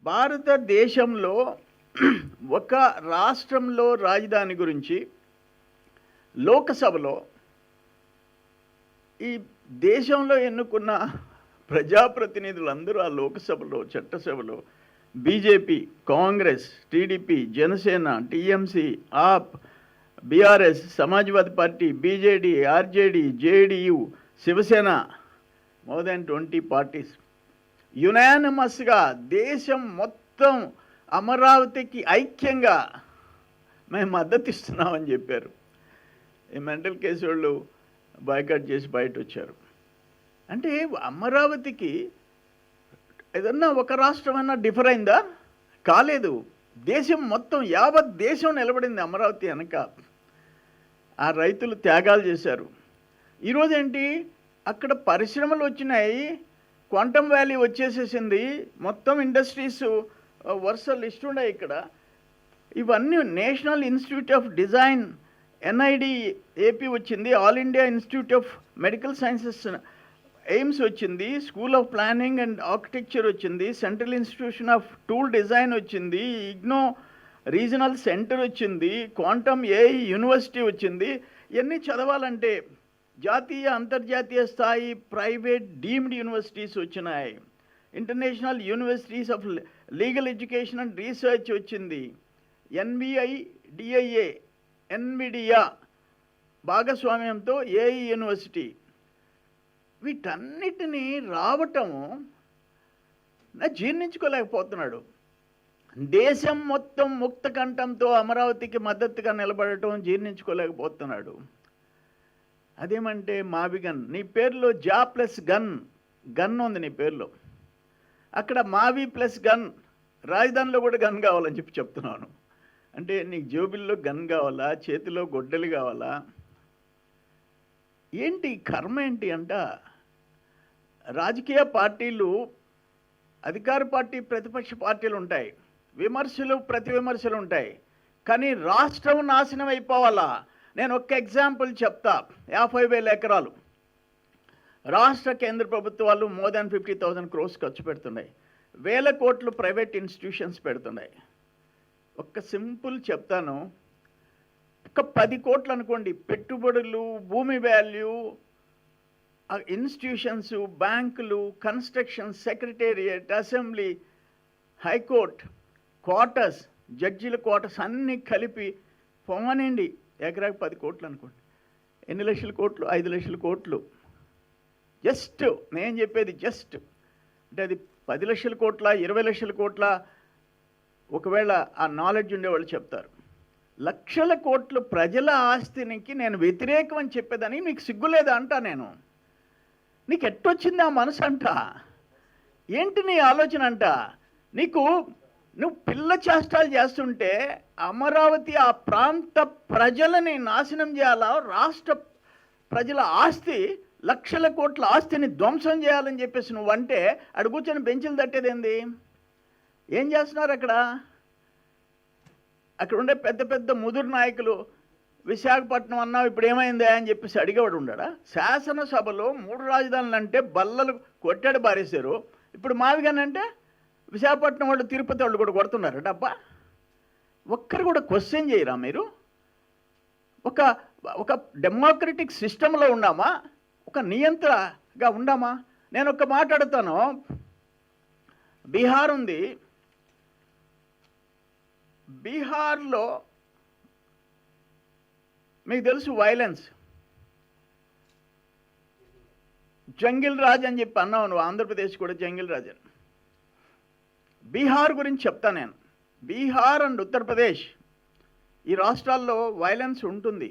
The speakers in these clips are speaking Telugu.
భారతదేశంలో ఒక రాష్ట్రంలో రాజధాని గురించి లోకసభలో ఈ దేశంలో ఎన్నుకున్న ప్రజాప్రతినిధులందరూ ఆ లోకసభలో చట్టసభలో BJP, Congress, TDP, Janasena, TMC, AAP, BRS, Samajwadi party, BJD, RJD, JDU, Shivsena, more than 20 parties యునానిమస్గా దేశం మొత్తం అమరావతికి ఐక్యంగా మేము మద్దతు ఇస్తున్నామని చెప్పారు. ఈ మెంటల్ కేసు వాళ్ళు బాయ్కాట్ చేసి బయట వచ్చారు. అంటే అమరావతికి ఏదన్నా ఒక రాష్ట్రమైనా డిఫర్ అయిందా? కాలేదు. దేశం మొత్తం యావత్ దేశం నిలబడింది అమరావతి వెనక. ఆ రైతులు త్యాగాలు చేశారు. ఈరోజు ఏంటి, అక్కడ పరిశ్రమలు వచ్చినాయి, క్వాంటమ్ వ్యాలీ వచ్చేసేసింది, మొత్తం ఇండస్ట్రీస్ వరుస లిస్ట్ ఉన్నాయి. ఇక్కడ ఇవన్నీ National Institute of Design NID AP వచ్చింది, All India Institute of Medical Sciences AIIMS వచ్చింది, School of Planning and Architecture వచ్చింది, Central Institution of Tool Design వచ్చింది, ఇగ్నో రీజనల్ సెంటర్ వచ్చింది, క్వాంటమ్ ఏఐ యూనివర్సిటీ వచ్చింది. ఇవన్నీ చదవాలంటే జాతీయ అంతర్జాతీయ స్థాయి ప్రైవేట్ డీమ్డ్ యూనివర్సిటీస్ వచ్చినాయి, international universities of legal education and research వచ్చింది, ఎన్విఐడిఐఏ ఎన్విడియా భాగస్వామ్యంతో ఏఐ యూనివర్సిటీ. వీటన్నిటినీ రావటము జీర్ణించుకోలేకపోతున్నాడు. దేశం మొత్తం ముక్త కంఠంతో అమరావతికి మద్దతుగా నిలబడటం జీర్ణించుకోలేకపోతున్నాడు. అదేమంటే మావిగన్, నీ పేరులో జా ప్లస్ గన్ ఉంది నీ పేరులో, అక్కడ మావి ప్లస్ గన్, రాజధానిలో కూడా గన్ కావాలని చెప్తున్నాను. అంటే నీకు జోబిల్లో గన్ కావాలా, చేతిలో గొడ్డలు కావాలా? ఏంటి కర్మ ఏంటి అంట. రాజకీయ పార్టీలు, అధికార పార్టీ, ప్రతిపక్ష పార్టీలు ఉంటాయి, విమర్శలు ప్రతి విమర్శలు ఉంటాయి, కానీ రాష్ట్రం నాశనం అయిపోవాలా? నేను ఒక్క ఎగ్జాంపుల్ చెప్తా. 50,000 ఎకరాలు రాష్ట్ర కేంద్ర ప్రభుత్వాలు మోర్ దాన్ 50,000 crores ఖర్చు పెడుతున్నాయి, 1,000 కోట్లు ప్రైవేట్ ఇన్స్టిట్యూషన్స్ పెడుతున్నాయి. ఒక్క సింపుల్ చెప్తాను, ఒక 10 కోట్లు అనుకోండి పెట్టుబడులు, భూమి వాల్యూ, ఇన్స్టిట్యూషన్స్, బ్యాంకులు, construction, secretariat, assembly, high court, quarters, జడ్జిల క్వార్టర్స్ అన్నీ కలిపి పోమనండి ఎకరాకి 10 కోట్లు అనుకోండి. ఎన్ని లక్షల కోట్లు? 5 లక్షల కోట్లు. జస్ట్ నేను చెప్పేది జస్ట్ అంటే అది 10 లక్షల కోట్ల, 20 లక్షల కోట్ల, ఒకవేళ ఆ నాలెడ్జ్ ఉండేవాళ్ళు చెప్తారు. లక్షల కోట్లు ప్రజల ఆస్తినికి నేను వ్యతిరేకం అని చెప్పేదానికి నీకు సిగ్గులేదా అంట. నేను నీకు ఎట్టొచ్చింది ఆ మనసు అంట? ఏంటి నీ ఆలోచన అంట? నువ్వు పిల్ల చేష్టాలు చేస్తుంటే అమరావతి ఆ ప్రాంత ప్రజలని నాశనం చేయాలా? రాష్ట్ర ప్రజల ఆస్తి, లక్షల కోట్ల ఆస్తిని ధ్వంసం చేయాలని చెప్పేసి నువ్వంటే అక్కడ కూర్చొని బెంచులు తట్టేదేంది? ఏం చేస్తున్నారు అక్కడ? అక్కడ ఉండే పెద్ద పెద్ద ముదురు నాయకులు విశాఖపట్నం అన్నావు ఇప్పుడు ఏమైందా అని చెప్పేసి అడిగేవాడు ఉండడా? శాసనసభలో 3 రాజధానులు అంటే బల్లలు కొట్టాడు బారేశారు. ఇప్పుడు మావిగానంటే విశాఖపట్నం వాళ్ళు, తిరుపతి వాళ్ళు కూడా కొడుతున్నారు డబ్బా. ఒక్కరు కూడా క్వశ్చన్ చేయరా మీరు? ఒక డెమోక్రటిక్ సిస్టంలో ఉన్నామా? ఒక నియంత్రణగా ఉండామా? నేను ఒక మాట్లాడుతాను. బీహార్ ఉంది, బీహార్లో మీకు తెలుసు వైలెన్స్, జంగిల్ రాజ్ అని చెప్పి అన్నావు నువ్వు. ఆంధ్రప్రదేశ్ కూడా జంగిల్ రాజ్ అని. బీహార్ గురించి చెప్తా నేను. బీహార్ అండ్ ఉత్తరప్రదేశ్ ఈ రాష్ట్రాల్లో వైలెన్స్ ఉంటుంది,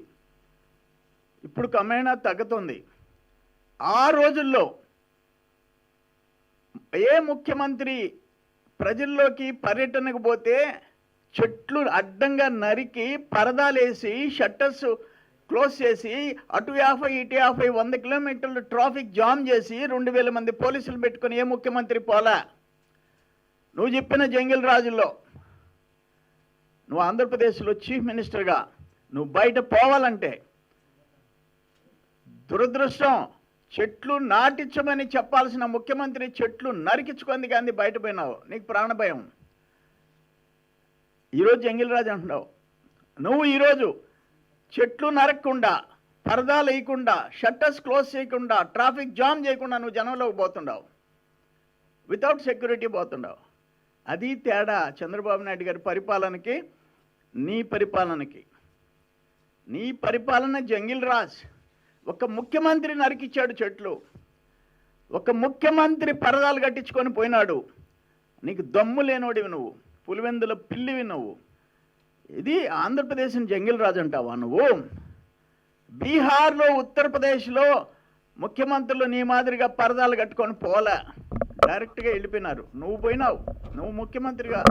ఇప్పుడు క్రమేణా తగ్గుతుంది. ఆ రోజుల్లో ఏ ముఖ్యమంత్రి ప్రజల్లోకి పర్యటనకు పోతే చెట్లు అడ్డంగా నరికి, పరదాలేసి, షట్టర్స్ క్లోజ్ చేసి, అటు 50 ఇటు 50 100 కిలోమీటర్లు ట్రాఫిక్ జామ్ చేసి 2,000 మంది పోలీసులు పెట్టుకుని ఏ ముఖ్యమంత్రి పోలా? నువ్వు చెప్పిన జంగిల్ రాజుల్లో నువ్వు ఆంధ్రప్రదేశ్లో చీఫ్ మినిస్టర్గా నువ్వు బయట పోవాలంటే దురదృష్టం, చెట్లు నాటించమని చెప్పాల్సిన ముఖ్యమంత్రి చెట్లు నరికించుకుంది కానీ బయట పోయినావు. నీకు ప్రాణభయం. ఈరోజు జంగిల్ రాజు అంటున్నావు. నువ్వు ఈరోజు చెట్లు నరకకుండా, పరదాలు వేయకుండా, షట్టర్స్ క్లోజ్ చేయకుండా, ట్రాఫిక్ జామ్ చేయకుండా నువ్వు జనంలోకి పోతుండవు, వితౌట్ సెక్యూరిటీ పోతుండవు. అది తేడా చంద్రబాబు నాయుడు గారి పరిపాలనకి నీ పరిపాలనకి. నీ పరిపాలన జంగిల్ రాజ్. ఒక ముఖ్యమంత్రి నరికిచ్చాడు చెట్లు, ఒక ముఖ్యమంత్రి పరదాలు కట్టించుకొని పోయినాడు. నీకు దమ్ము లేనోడివి నువ్వు, పులివెందుల పిల్లివి నువ్వు. ఇది ఆంధ్రప్రదేశ్ని జంగిల్ రాజ్ అంటావా నువ్వు? బీహార్లో, ఉత్తరప్రదేశ్లో ముఖ్యమంత్రులు నీ మాదిరిగా పరదాలు కట్టుకొని పోలే, డైరెక్ట్గా వెళ్ళిపోయినారు. నువ్వు పోయినావు, నువ్వు ముఖ్యమంత్రిగా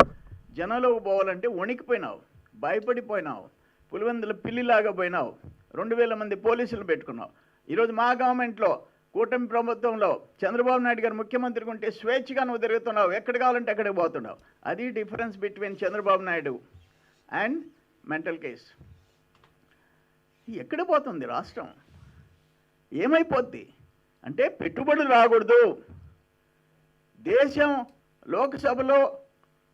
జనంలోకి పోవాలంటే వణికిపోయినావు, భయపడిపోయినావు, పులివెందుల పిల్లిలాగా పోయినావు. 2000 మంది పోలీసులు పెట్టుకున్నావు. ఈరోజు మా గవర్నమెంట్లో, కూటమి ప్రభుత్వంలో చంద్రబాబు నాయుడు గారు ముఖ్యమంత్రిగా ఉంటే స్వేచ్ఛగా నువ్వు తిరుగుతున్నావు, ఎక్కడ కావాలంటే అక్కడికి పోతున్నావు. అది difference between Chandrababu Naidu and mental case. ఎక్కడ పోతుంది రాష్ట్రం? ఏమైపోద్ది అంటే పెట్టుబడులు రాకూడదు. దేశం లోక్సభలో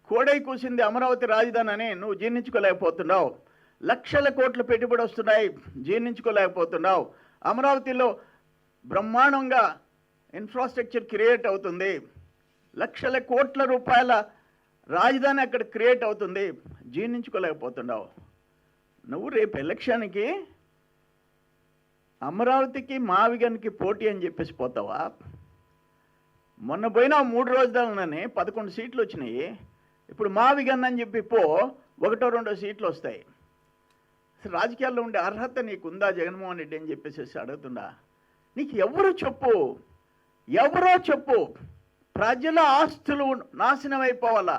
కోడై కూసింది అమరావతి రాజధాని అని నువ్వు జీర్ణించుకోలేకపోతున్నావు. లక్షల కోట్ల పెట్టుబడి వస్తున్నాయి, జీర్ణించుకోలేకపోతున్నావు. అమరావతిలో బ్రహ్మాండంగా ఇన్ఫ్రాస్ట్రక్చర్ క్రియేట్ అవుతుంది, లక్షల కోట్ల రూపాయల రాజధాని అక్కడ క్రియేట్ అవుతుంది, జీర్ణించుకోలేకపోతున్నావు. నువ్వు రేపు ఎలక్షన్కి అమరావతికి మావిగన్కి పోటీ అని చెప్పేసి పోతావా? మొన్న పోయినా 3 రోజులనే 11 సీట్లు వచ్చినాయి. ఇప్పుడు మావిగన్ అని చెప్పి పో, 1-2 సీట్లు వస్తాయి. అసలు రాజకీయాల్లో ఉండే అర్హత నీకుందా జగన్మోహన్ రెడ్డి అని చెప్పేసి అడుగుతుందా? నీకు ఎవరు చెప్పు, ఎవరో చెప్పు. ప్రజల ఆస్తులు నాశనం అయిపోవాలా,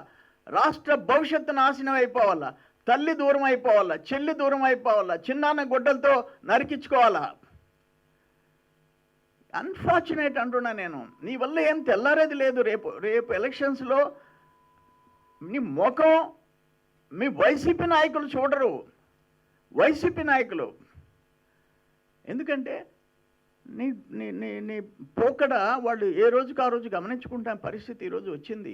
రాష్ట్ర భవిష్యత్తు నాశనం అయిపోవాలా, తల్లి దూరం అయిపోవాలా, చెల్లి దూరం అయిపోవాలా, చిన్నాన్న గుడ్డలతో నరికించుకోవాలా. అన్ఫార్చునేట్ అంటున్నా నేను. నీ వల్ల ఏం తెల్లారేది లేదు. రేపు ఎలక్షన్స్లో నీ ముఖం మీ వైసీపీ నాయకులు చూడరు, వైసీపీ నాయకులు. ఎందుకంటే నీ నీ నీ నీ పోకడ వాళ్ళు ఏ రోజుకు ఆ రోజు గమనించుకుంటా పరిస్థితి ఈరోజు వచ్చింది.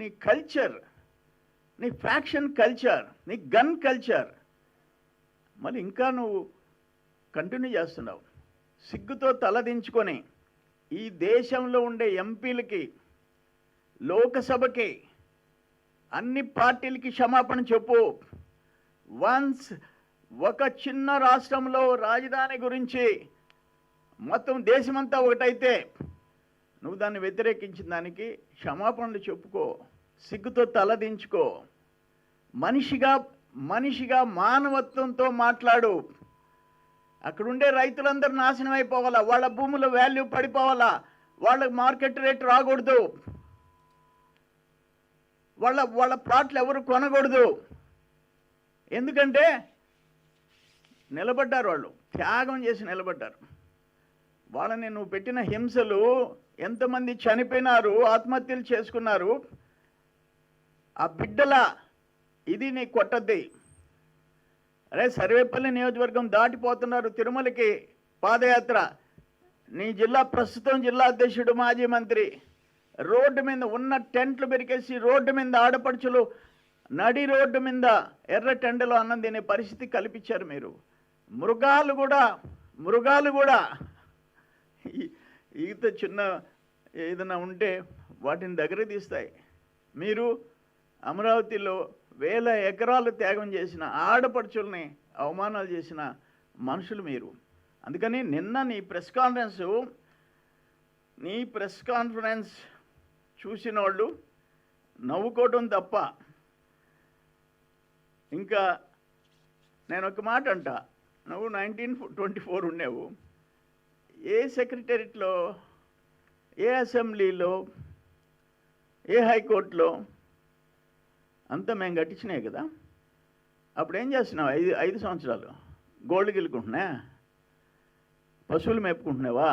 నీ కల్చర్, నీ ఫ్యాక్షన్ కల్చర్, నీ గన్ కల్చర్ మళ్ళీ ఇంకా నువ్వు కంటిన్యూ చేస్తున్నావు. సిగ్గుతో తలదించుకొని ఈ దేశంలో ఉండే ఎంపీలకి, లోకసభకి, అన్ని పార్టీలకి క్షమాపణ చెప్పు. వన్స్ ఒక చిన్న రాష్ట్రంలో రాజధాని గురించి మొత్తం దేశమంతా ఒకటైతే నువ్వు దాన్ని వ్యతిరేకించిన దానికి క్షమాపణలు చెప్పుకో, సిగ్గుతో తలదించుకో. మనిషిగా మానవత్వంతో మాట్లాడు. అక్కడుండే రైతులందరూ నాశనం అయిపోవాలా, వాళ్ళ భూముల వాల్యూ పడిపోవాలా, వాళ్ళకి మార్కెట్ రేట్ రాకూడదు, వాళ్ళ ప్లాట్లు ఎవరు కొనకూడదు. ఎందుకంటే నిలబడ్డారు, వాళ్ళు త్యాగం చేసి నిలబడ్డారు. వాళ్ళని నువ్వు పెట్టిన హింసలు, ఎంతమంది చనిపోయినారు, ఆత్మహత్యలు చేసుకున్నారు. ఆ బిడ్డల ఇది నీ కొట్టద్ది. అరే సర్వేపల్లి నియోజకవర్గం దాటిపోతున్నారు తిరుమలకి పాదయాత్ర. నీ ప్రస్తుతం జిల్లా అధ్యక్షుడు, మాజీ మంత్రి రోడ్డు మీద ఉన్న టెంట్లు పెరికేసి రోడ్డు మీద ఆడపడుచులు నడి రోడ్డు మీద ఎర్ర టెండలో అన్నం తినే పరిస్థితి కల్పించారు మీరు. మృగాలు కూడా ఈత చిన్న ఏదైనా ఉంటే వాటిని దగ్గర తీస్తాయి. మీరు అమరావతిలో 1000 ఎకరాలు త్యాగం చేసిన, ఆడపడుచుల్ని అవమానాలు చేసిన మనుషులు మీరు. అందుకని నిన్న నీ ప్రెస్ కాన్ఫరెన్స్ చూసిన వాళ్ళు నవ్వుకోవటం తప్ప ఇంకా నేను ఒక మాట అంట. నువ్వు 1924 ఉండేవు. ఏ సెక్రటరియట్లో, ఏ అసెంబ్లీలో, ఏ హైకోర్టులో అంతా మేము కట్టించినాయి కదా. అప్పుడు ఏం చేస్తున్నావు? 5 సంవత్సరాలు గోల్డ్ గిల్లుకుంటున్నా, పశువులు మేపుకుంటున్నావా?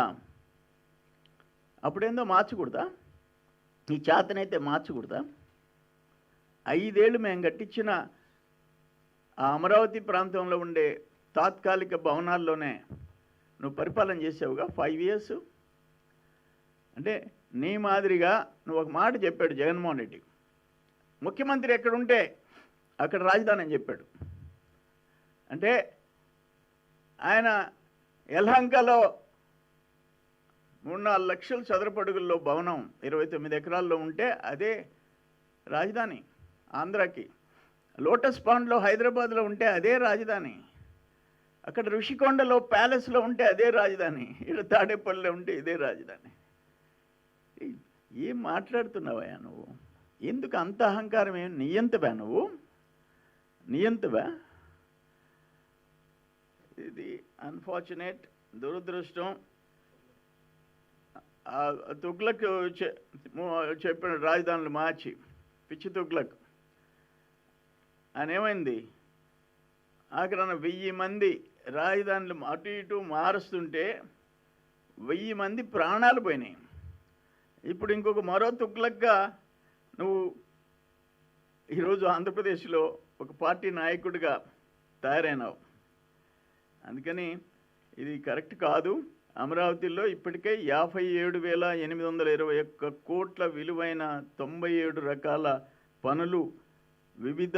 అప్పుడేందో మార్చకూడదా? నీ చేతనైతే మార్చకూడదా? 5 ఏళ్ళు మేము కట్టించిన ఆ అమరావతి ప్రాంతంలో ఉండే తాత్కాలిక భవనాల్లోనే నువ్వు పరిపాలన చేసావుగా 5 ఇయర్స్. అంటే నీ మాదిరిగా నువ్వు ఒక మాట చెప్పాడు జగన్మోహన్ రెడ్డి, ముఖ్యమంత్రి ఎక్కడుంటే అక్కడ రాజధాని అని చెప్పాడు. అంటే ఆయన యలహంకలో 3-4 లక్షల చదరపడుగుల్లో భవనం 29 ఎకరాల్లో ఉంటే అదే రాజధాని ఆంధ్రాకి. లోటస్ పాండ్లో హైదరాబాద్లో ఉంటే అదే రాజధాని. అక్కడ ఋషికొండలో ప్యాలెస్లో ఉంటే అదే రాజధాని. ఇక్కడ తాడేపల్లిలో ఉంటే ఇదే రాజధాని. ఏం మాట్లాడుతున్నావా నువ్వు? ఎందుకు అంత అహంకారం? ఏం నియంతవా నువ్వు? నియంతవా? ఇది అన్ఫార్చునేట్, దురదృష్టం. తుగ్లక్ చెప్పిన రాజధానులు మార్చి పిచ్చి తుగ్లక్ ఆయన ఏమైంది? ఆఖరణ 1000 మంది రాజధానులు అటు ఇటు మారుస్తుంటే 1000 మంది ప్రాణాలు పోయినాయి. ఇప్పుడు ఇంకొక మరో తుగ్లక్గా నువ్వు ఈరోజు ఆంధ్రప్రదేశ్లో ఒక పార్టీ నాయకుడిగా తయారైనావు. అందుకని ఇది కరెక్ట్ కాదు. అమరావతిలో ఇప్పటికే 57,821 కోట్ల విలువైన 97 రకాల పనులు వివిధ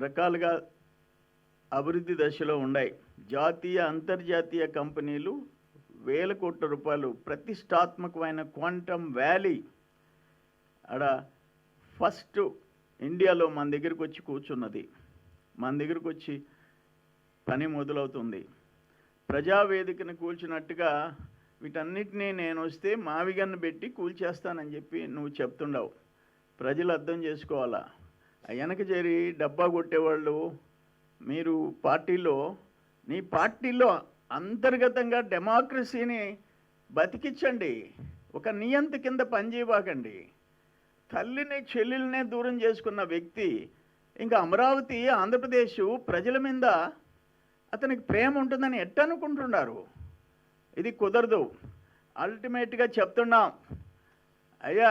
రకాలుగా అభివృద్ధి దశలో ఉన్నాయి. జాతీయ అంతర్జాతీయ కంపెనీలు వేల కోట్ల రూపాయలు ప్రతిష్టాత్మకమైన క్వాంటమ్ వ్యాలీ ఆడ ఫస్ట్ ఇండియాలో మన దగ్గరికి వచ్చి కూర్చున్నది. మన దగ్గరికి వచ్చి పని మొదలవుతుంది. ప్రజావేదికను కూల్చినట్టుగా వీటన్నిటినీ నేను వస్తే మావిగన్ను పెట్టి కూల్చేస్తానని చెప్పి నువ్వు చెప్తుండవు. ప్రజలు అర్థం చేసుకోవాలా. వెనక చేరి డబ్బా కొట్టేవాళ్ళు మీరు పార్టీలో, నీ పార్టీలో అంతర్గతంగా డెమోక్రసీని బతికించండి. ఒక నియంత కింద పనిచేయబాకండి. తల్లిని చెల్లెల్నే దూరం చేసుకున్న వ్యక్తి ఇంకా అమరావతి ఆంధ్రప్రదేశ్ ప్రజల మీద అతనికి ప్రేమ ఉంటుందని ఎట్టనుకుంటున్నారు? ఇది కుదరదు. అల్టిమేట్గా చెప్తున్నాం అయ్యా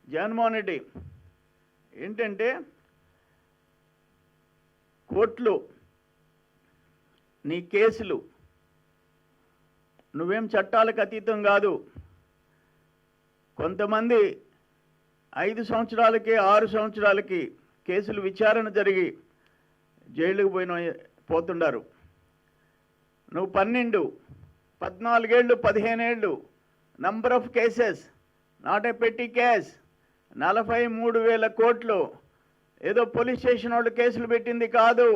జగన్మోహన్ రెడ్డి, ఏంటంటే కోర్టులు నీ కేసులు నువ్వేం చట్టాలకు అతీతం కాదు. కొంతమంది 5 సంవత్సరాలకి 6 సంవత్సరాలకి కేసులు విచారణ జరిగి జైలుకు పోతుండారు. నువ్వు 12, 14 ఏళ్ళు, 15 ఏళ్ళు number of cases, not a పెట్టి కేస్. 43,000 కోట్లు ఏదో పోలీస్ స్టేషన్ వాళ్ళు కేసులు పెట్టింది కాదు.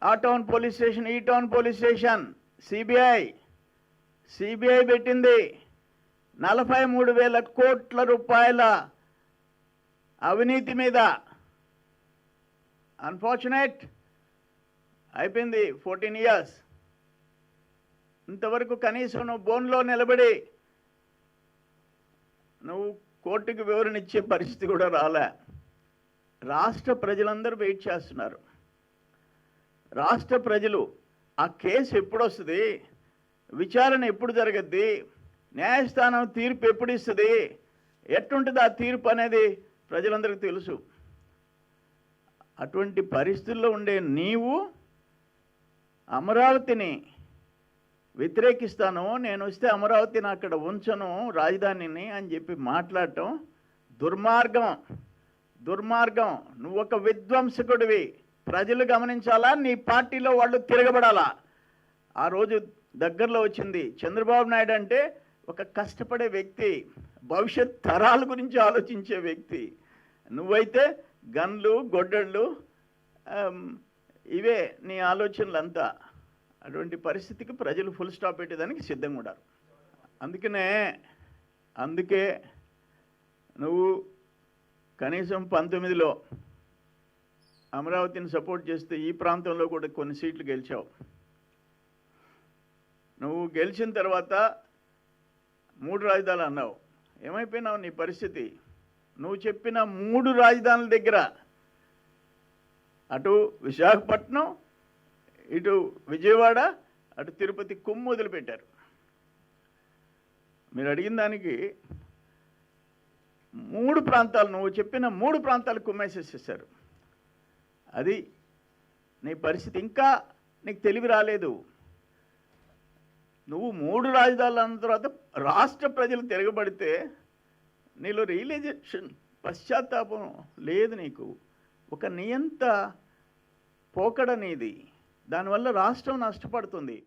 ఆ టౌన్ పోలీస్ స్టేషన్, ఈ టౌన్ పోలీస్ స్టేషన్, సిబిఐ పెట్టింది. 43,000 కోట్ల రూపాయల అవినీతి మీద. అన్ఫార్చునేట్ అయిపోయింది 14 ఇయర్స్. ఇంతవరకు కనీసం నువ్వు బోన్లో నిలబడి నువ్వు కోర్టుకు వివరణ ఇచ్చే పరిస్థితి కూడా రాలే. రాష్ట్ర ప్రజలందరూ వెయిట్ చేస్తున్నారు. రాష్ట్ర ప్రజలు ఆ కేసు ఎప్పుడు వస్తుంది, విచారణ ఎప్పుడు జరగద్ది, న్యాయస్థానం తీర్పు ఎప్పుడు ఇస్తుంది, ఎట్టుంటుంది ఆ తీర్పు అనేది ప్రజలందరికీ తెలుసు. అటువంటి పరిస్థితుల్లో ఉండే నీవు అమరావతిని వ్యతిరేకిస్తాను, నేను వస్తే అమరావతిని అక్కడ ఉంచను రాజధానిని అని చెప్పి మాట్లాడటం దుర్మార్గం. దుర్మార్గం. నువ్వు ఒక విధ్వంసకుడివి. ప్రజలు గమనించాలా, నీ పార్టీలో వాళ్ళు తిరగబడాలా. ఆ రోజు దగ్గరలో వచ్చింది. చంద్రబాబు నాయుడు అంటే ఒక కష్టపడే వ్యక్తి, భవిష్యత్ తరాల గురించి ఆలోచించే వ్యక్తి. నువ్వైతే గన్లు, గొడ్డళ్ళు, ఇవే నీ ఆలోచనలంతా. అటువంటి పరిస్థితికి ప్రజలు ఫుల్ స్టాప్ పెట్టేదానికి సిద్ధంగా ఉన్నారు. అందుకే నువ్వు కనీసం 19లో అమరావతిని సపోర్ట్ చేస్తే ఈ ప్రాంతంలో కూడా కొన్ని సీట్లు గెలిచావు. నువ్వు గెలిచిన తర్వాత 3 రాజధానులు అన్నావు. ఏమైపోయినావు నీ పరిస్థితి? నువ్వు చెప్పిన 3 రాజధానుల దగ్గర అటు విశాఖపట్నం, ఇటు విజయవాడ, అటు తిరుపతి కుమ్ము వదిలిపెట్టారు. మీరు అడిగిన దానికి 3 ప్రాంతాలు, నువ్వు చెప్పిన 3 ప్రాంతాలు కుమ్మేసేసేసారు. అది నీ పరిస్థితి. ఇంకా నీకు తెలివి రాలేదు. నువ్వు 3 రాజధానులు అన్న తర్వాత రాష్ట్ర ప్రజలు తిరగబడితే నీలో రియలైజేషన్ పశ్చాత్తాపం లేదు నీకు. ఒక నియంత పోకడ నీది. దానివల్ల రాష్ట్రం నష్టపడుతుంది.